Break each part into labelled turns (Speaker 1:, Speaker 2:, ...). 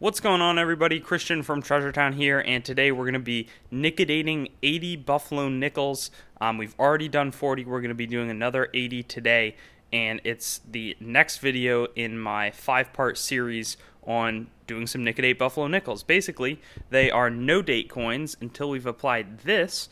Speaker 1: What's going on, everybody? Christian from Treasure Town here, and today we're going to be nickodating 80 Buffalo nickels. We've already done 40. We're going to be doing another 80 today, and it's the next video in my 5-part series on doing some nickodate Buffalo nickels. Basically, they are no-date coins until we've applied this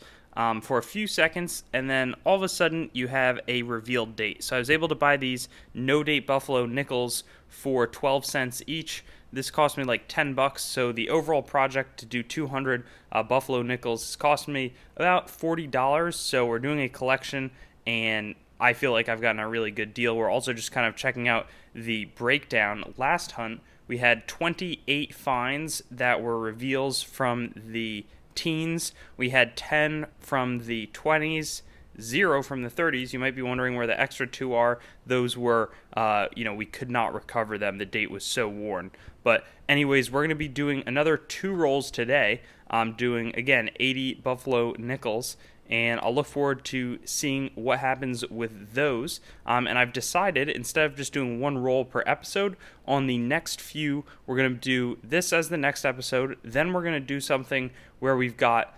Speaker 1: for a few seconds, and then all of a sudden you have a revealed date. So I was able to buy these no-date Buffalo nickels for 12 cents each. This cost me like $10, so the overall project to do 200 Buffalo nickels cost me about $40. So we're doing a collection, and I feel like I've gotten a really good deal. We're also just kind of checking out the breakdown. Last hunt, we had 28 finds that were reveals from the teens. We had 10 from the 20s, 0 from the 30s. You might be wondering where the extra 2 are. Those were, we could not recover them. The date was so worn. But anyways, we're going to be doing another 2 rolls today. I'm doing, again, 80 Buffalo nickels, and I'll look forward to seeing what happens with those. And I've decided, instead of just doing 1 roll per episode, on the next few, we're going to do this as the next episode. Then we're going to do something where we've got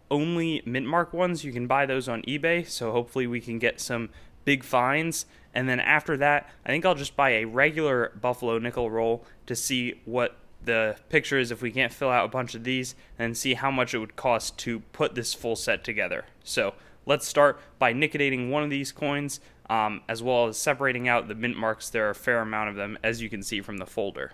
Speaker 1: only mint mark ones. You can buy those on eBay, so hopefully we can get some big finds. And then after that, I think I'll just buy a regular Buffalo nickel roll to see what the picture is if we can't fill out a bunch of these, and see how much it would cost to put this full set together. So let's start by nickodating one of these coins, as well as separating out the mint marks. There are a fair amount of them, as you can see from the folder.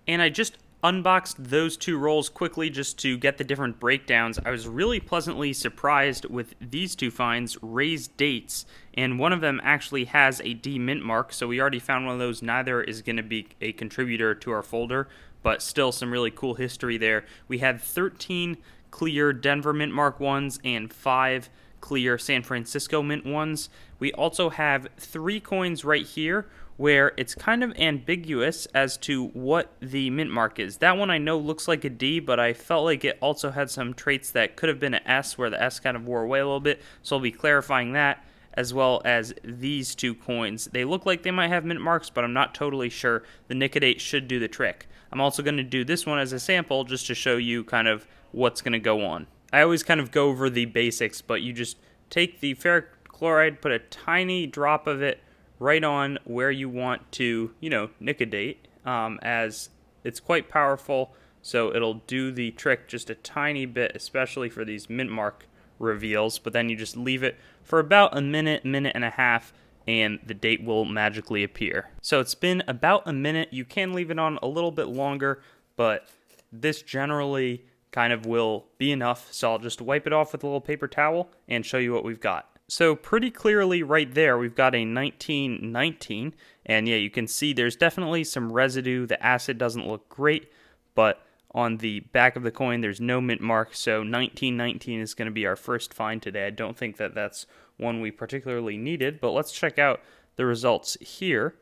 Speaker 1: And I just unboxed those 2 rolls quickly just to get the different breakdowns. I was really pleasantly surprised with these 2 finds, raised dates, and one of them actually has a D mint mark, so we already found one of those. Neither is going to be a contributor to our folder, but still some really cool history there. We had 13 clear Denver mint mark ones and 5 clear San Francisco mint ones. We also have 3 coins right here where it's kind of ambiguous as to what the mint mark is. That one I know looks like a D, but I felt like it also had some traits that could have been an S, where the S kind of wore away a little bit, so I'll be clarifying that, as well as these 2 coins. They look like they might have mint marks, but I'm not totally sure. The nickodate should do the trick. I'm also going to do this one as a sample just to show you kind of what's going to go on. I always kind of go over the basics, but you just take the ferric chloride, put a tiny drop of it right on where you want to, nickodate, as it's quite powerful, so it'll do the trick just a tiny bit, especially for these mint mark reveals. But then you just leave it for about a minute, minute and a half, and the date will magically appear. So it's been about a minute. You can leave it on a little bit longer, but this generally kind of will be enough. So I'll just wipe it off with a little paper towel and show you what we've got. So pretty clearly right there, we've got a 1919, and yeah, you can see there's definitely some residue. The acid doesn't look great, but on the back of the coin, there's no mint mark, so 1919 is going to be our first find today. I don't think that that's one we particularly needed, but let's check out the results here.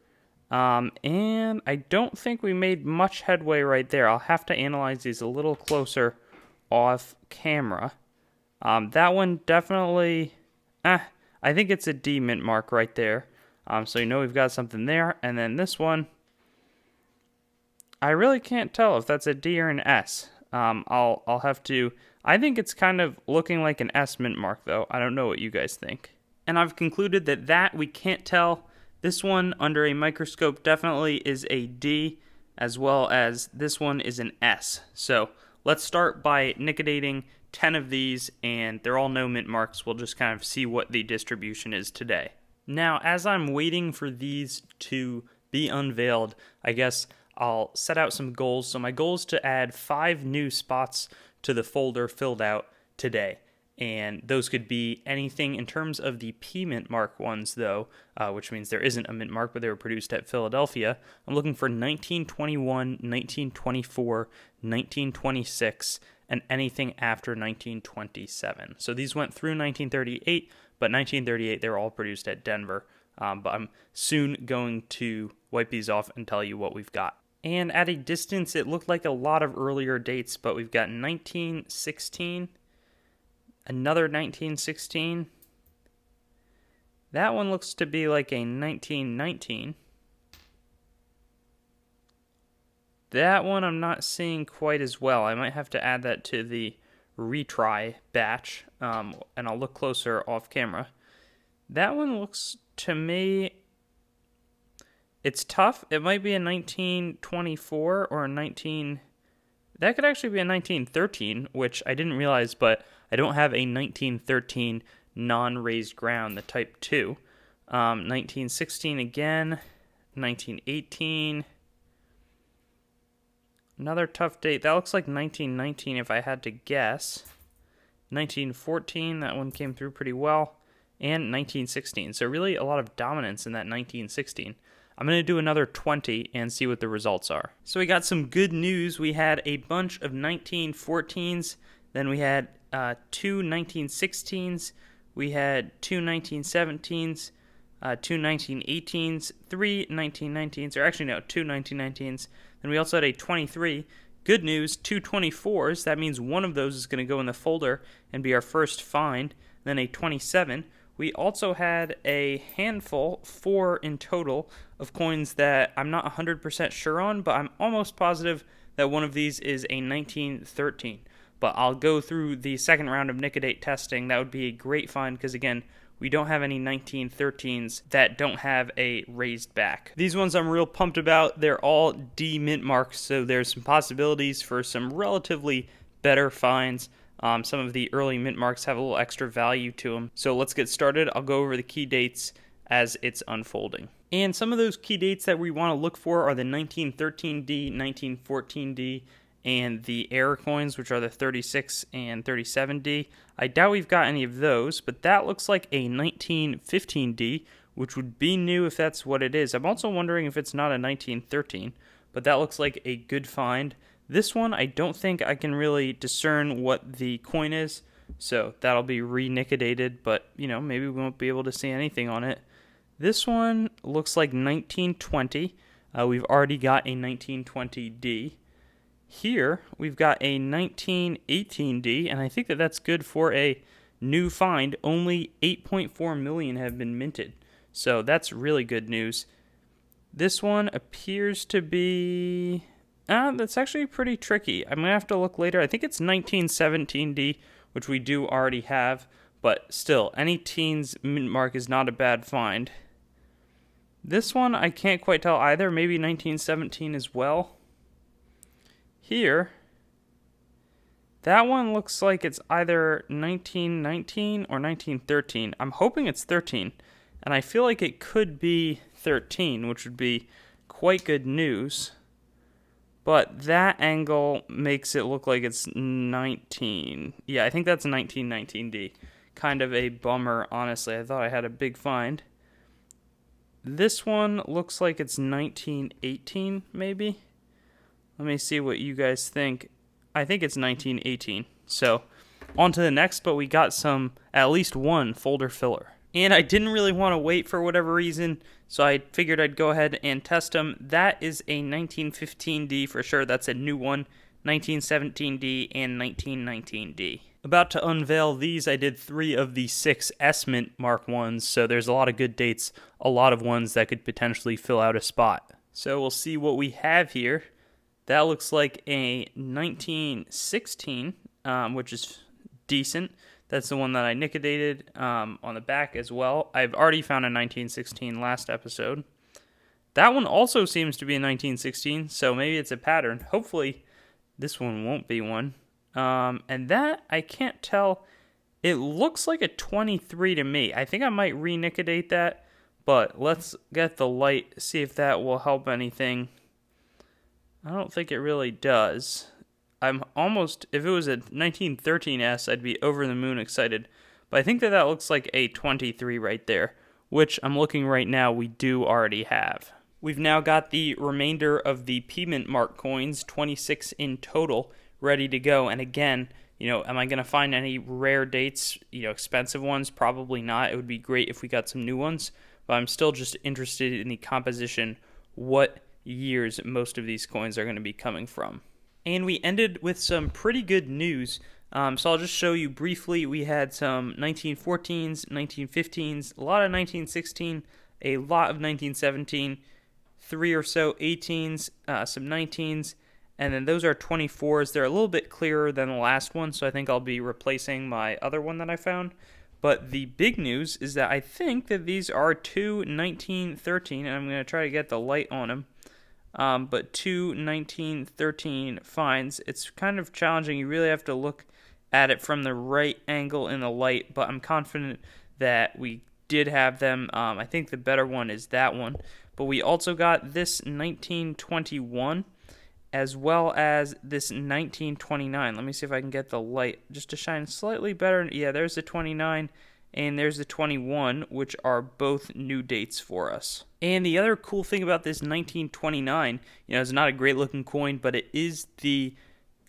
Speaker 1: And I don't think we made much headway right there. I'll have to analyze these a little closer off camera. That one definitely... I think it's a D mint mark right there. So we've got something there. And then this one, I really can't tell if that's a D or an S. I'll have to... I think it's kind of looking like an S mint mark, though. I don't know what you guys think. And I've concluded that we can't tell. This one, under a microscope, definitely is a D, as well as this one is an S. So let's start by nickodating 10 of these, and they're all no mint marks. We'll just kind of see what the distribution is today. Now, as I'm waiting for these to be unveiled, I guess I'll set out some goals. So my goal is to add 5 new spots to the folder filled out today. And those could be anything in terms of the P mint mark ones, though, which means there isn't a mint mark, but they were produced at Philadelphia. I'm looking for 1921, 1924, 1926, and anything after 1927. So these went through 1938, but 1938, they were all produced at Denver. But I'm soon going to wipe these off and tell you what we've got. And at a distance, it looked like a lot of earlier dates, but we've got 1916, another 1916. That one looks to be like a 1919. That one I'm not seeing quite as well. I might have to add that to the retry batch, and I'll look closer off camera. That one looks to me, it's tough. It might be a 1924 or a 19... That could actually be a 1913, which I didn't realize, but I don't have a 1913 non-raised ground, the Type 2. 1916 again, 1918. Another tough date. That looks like 1919 if I had to guess. 1914, that one came through pretty well. And 1916. So really a lot of dominance in that 1916. I'm going to do another 20 and see what the results are. So we got some good news. We had a bunch of 1914s. Then we had two 1916s. We had two 1917s. Two 1918s. Three 1919s. Or actually, no, two 1919s. Then we also had a 23. Good news, two 24s. That means one of those is going to go in the folder and be our first find. Then a 27. We also had a handful, 4 in total, of coins that I'm not 100% sure on, but I'm almost positive that one of these is a 1913. But I'll go through the second round of Nicodate testing. That would be a great find because, again, we don't have any 1913s that don't have a raised back. These ones I'm real pumped about. They're all D mint marks, so there's some possibilities for some relatively better finds. Some of the early mint marks have a little extra value to them. So let's get started. I'll go over the key dates as it's unfolding. And some of those key dates that we want to look for are the 1913D, 1914D, and the error coins, which are the 36 and 37D. I doubt we've got any of those, but that looks like a 1915D, which would be new if that's what it is. I'm also wondering if it's not a 1913, but that looks like a good find. This one, I don't think I can really discern what the coin is, so that'll be re-Nicodated, but, maybe we won't be able to see anything on it. This one looks like 1920. We've already got a 1920D. Here, we've got a 1918D, and I think that that's good for a new find. Only 8.4 million have been minted, so that's really good news. This one appears to be... that's actually pretty tricky. I'm going to have to look later. I think it's 1917D, which we do already have. But still, any teens mint mark is not a bad find. This one, I can't quite tell either. Maybe 1917 as well. Here, that one looks like it's either 1919 or 1913. I'm hoping it's 13. And I feel like it could be 13, which would be quite good news. But that angle makes it look like it's 19. Yeah, I think that's 1919D. Kind of a bummer, honestly. I thought I had a big find. This one looks like it's 1918, maybe? Let me see what you guys think. I think it's 1918. So, on to the next, but we got at least one folder filler. And I didn't really want to wait for whatever reason, so I figured I'd go ahead and test them. That is a 1915D for sure. That's a new one. 1917D and 1919D. About to unveil these, I did 3 of the 6 S Mint Mark 1s, so there's a lot of good dates, a lot of ones that could potentially fill out a spot. So we'll see what we have here. That looks like a 1916, which is decent. That's the one that I Nicodated on the back as well. I've already found a 1916 last episode. That one also seems to be a 1916, so maybe it's a pattern. Hopefully this one won't be one. And that, I can't tell. It looks like a 23 to me. I think I might re-Nicodate that, but let's get the light, see if that will help anything. I don't think it really does. I'm almost, if it was a 1913S, I'd be over the moon excited. But I think that looks like a 23 right there, which I'm looking right now we do already have. We've now got the remainder of the P-Mint Mark coins, 26 in total, ready to go. And again, am I going to find any rare dates, expensive ones? Probably not. It would be great if we got some new ones. But I'm still just interested in the composition, what years most of these coins are going to be coming from. And we ended with some pretty good news. So I'll just show you briefly. We had some 1914s, 1915s, a lot of 1916, a lot of 1917, 3 or so 18s, some 19s, And then those are 24s. They're a little bit clearer than the last one, so I think I'll be replacing my other one that I found. But the big news is that I think that these are two 1913, and I'm going to try to get the light on them. But two 1913 finds. It's kind of challenging. You really have to look at it from the right angle in the light, but I'm confident that we did have them. I think the better one is that one. But we also got this 1921 as well as this 1929. Let me see if I can get the light just to shine slightly better. Yeah, there's the 29 and there's the 21, which are both new dates for us. And the other cool thing about this 1929, it's not a great looking coin, but it is the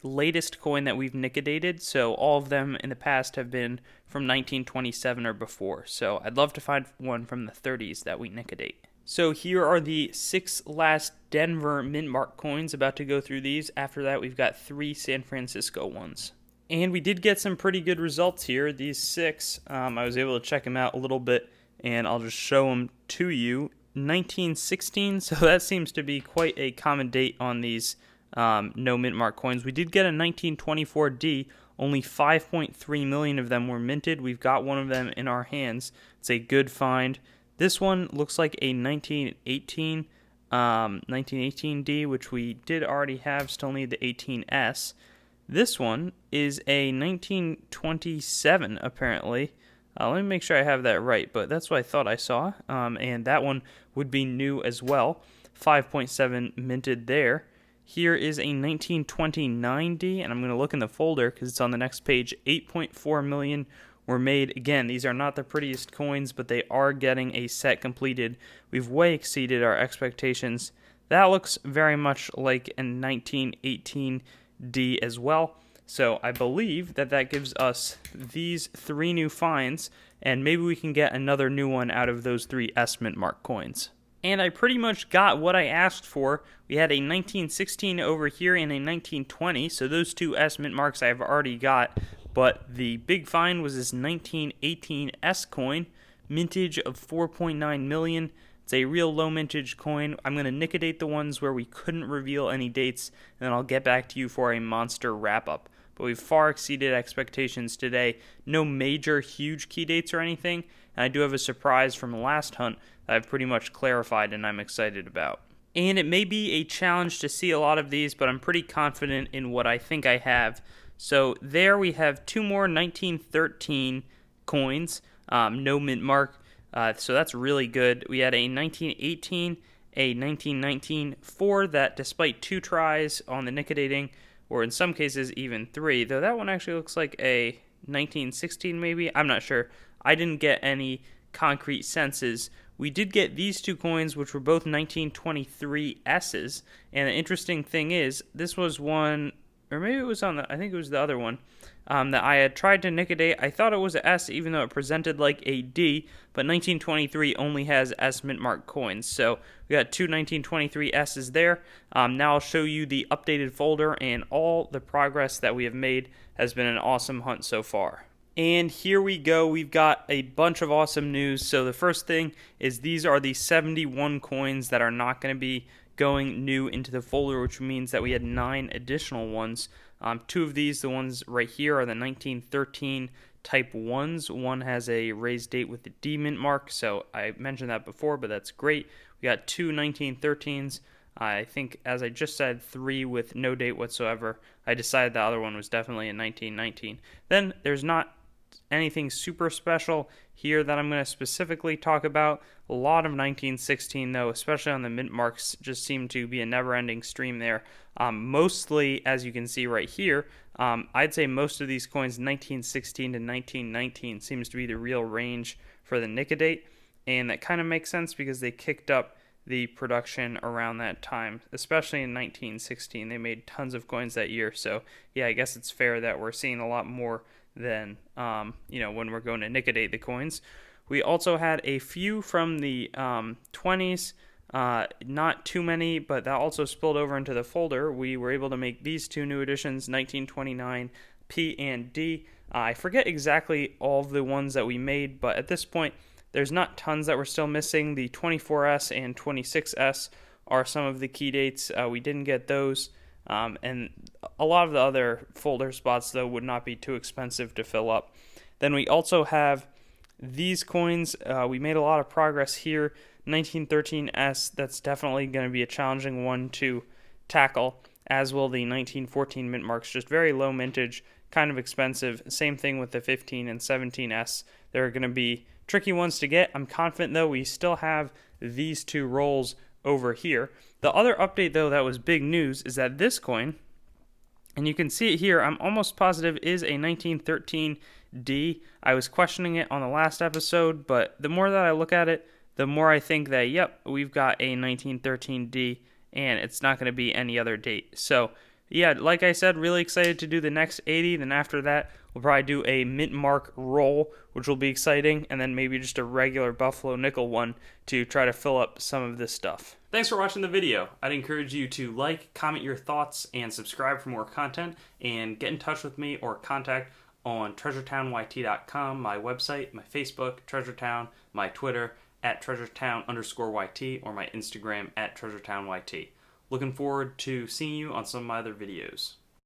Speaker 1: latest coin that we've nickadated. So all of them in the past have been from 1927 or before. So I'd love to find one from the 30s that we nickadate. So here are the 6 last Denver mint mark coins. About to go through these. After that, we've got 3 San Francisco ones. And we did get some pretty good results here. These 6, I was able to check them out a little bit, and I'll just show them to you. 1916, so that seems to be quite a common date on these no mint mark coins. We did get a 1924D. Only 5.3 million of them were minted. We've got one of them in our hands. It's a good find. This one looks like a 1918D, which we did already have, still need the 18S. This one is a 1927, apparently. Let me make sure I have that right, but that's what I thought I saw. And that one would be new as well. 5.7 minted there. Here is a 1929D, and I'm going to look in the folder because it's on the next page. 8.4 million were made. Again, these are not the prettiest coins, but they are getting a set completed. We've way exceeded our expectations. That looks very much like a 1918D as well. So I believe that gives us these 3 new finds, and maybe we can get another new one out of those 3 S mint mark coins. And I pretty much got what I asked for. We had a 1916 over here and a 1920, so those 2 S mint marks I've already got. But the big find was this 1918 S coin, mintage of 4.9 million. It's a real low mintage coin. I'm going to nickadate the ones where we couldn't reveal any dates, and then I'll get back to you for a monster wrap-up. But we've far exceeded expectations today. No major, huge key dates or anything, and I do have a surprise from the last hunt that I've pretty much clarified and I'm excited about. And it may be a challenge to see a lot of these, but I'm pretty confident in what I think I have. So there we have 2 more 1913 coins, no mint mark, so that's really good. We had a 1918, a 1919, 4 that despite 2 tries on the nickadating, or in some cases even 3, though that one actually looks like a 1916 maybe, I'm not sure. I didn't get any concrete senses. We did get these 2 coins, which were both 1923 S's, and the interesting thing is, this was one, or maybe it was I think it was the other one, that I had tried to nickadate. I thought it was an S, even though it presented like a D, but 1923 only has S mint mark coins, so we got 2 1923 S's there. Now I'll show you the updated folder, and all the progress that we have made has been an awesome hunt so far. And here we go. We've got a bunch of awesome news. So the first thing is these are the 71 coins that are not going to be going new into the folder, which means that we had 9 additional ones. 2 of these, the ones right here, are the 1913 type 1s. One has a raised date with the D mint mark, so I mentioned that before, but that's great. We got 2 1913s. I think, as I just said, 3 with no date whatsoever. I decided the other one was definitely a 1919. Then there's not anything super special here that I'm going to specifically talk about. A lot of 1916 though, especially on the mint marks, just seem to be a never-ending stream there. Mostly, as you can see right here, I'd say most of these coins 1916 to 1919 seems to be the real range for the nickadate, and that kind of makes sense because they kicked up the production around that time, especially in 1916. They made tons of coins that year, so yeah, I guess it's fair that we're seeing a lot more than when we're going to nickadate the coins. We also had a few from the 20s, not too many, but that also spilled over into the folder. We were able to make these 2 new additions, 1929 P and D. I forget exactly all of the ones that we made, but at this point there's not tons that we're still missing. The 24S and 26S are some of the key dates. We didn't get those. And a lot of the other folder spots, though, would not be too expensive to fill up. Then we also have these coins. We made a lot of progress here. 1913S, that's definitely going to be a challenging one to tackle, as will the 1914 mint marks. Just very low mintage, kind of expensive. Same thing with the 15 and 17S. They're going to be tricky ones to get. I'm confident, though, we still have these two rolls over here. The other update, though, that was big news is that this coin, and you can see it here, I'm almost positive is a 1913D. I was questioning it on the last episode, but the more that I look at it, the more I think that, yep, we've got a 1913D, and it's not going to be any other date. So, yeah, like I said, really excited to do the next 80. Then after that, we'll probably do a mint mark roll, which will be exciting, and then maybe just a regular Buffalo nickel one to try to fill up some of this stuff. Thanks for watching the video. I'd encourage you to like, comment your thoughts, and subscribe for more content, and get in touch with me or contact on treasuretown.yt.com, my website, my Facebook, Treasuretown, my Twitter, at treasuretown_YT, or my Instagram at treasuretown_YT. Looking forward to seeing you on some of my other videos.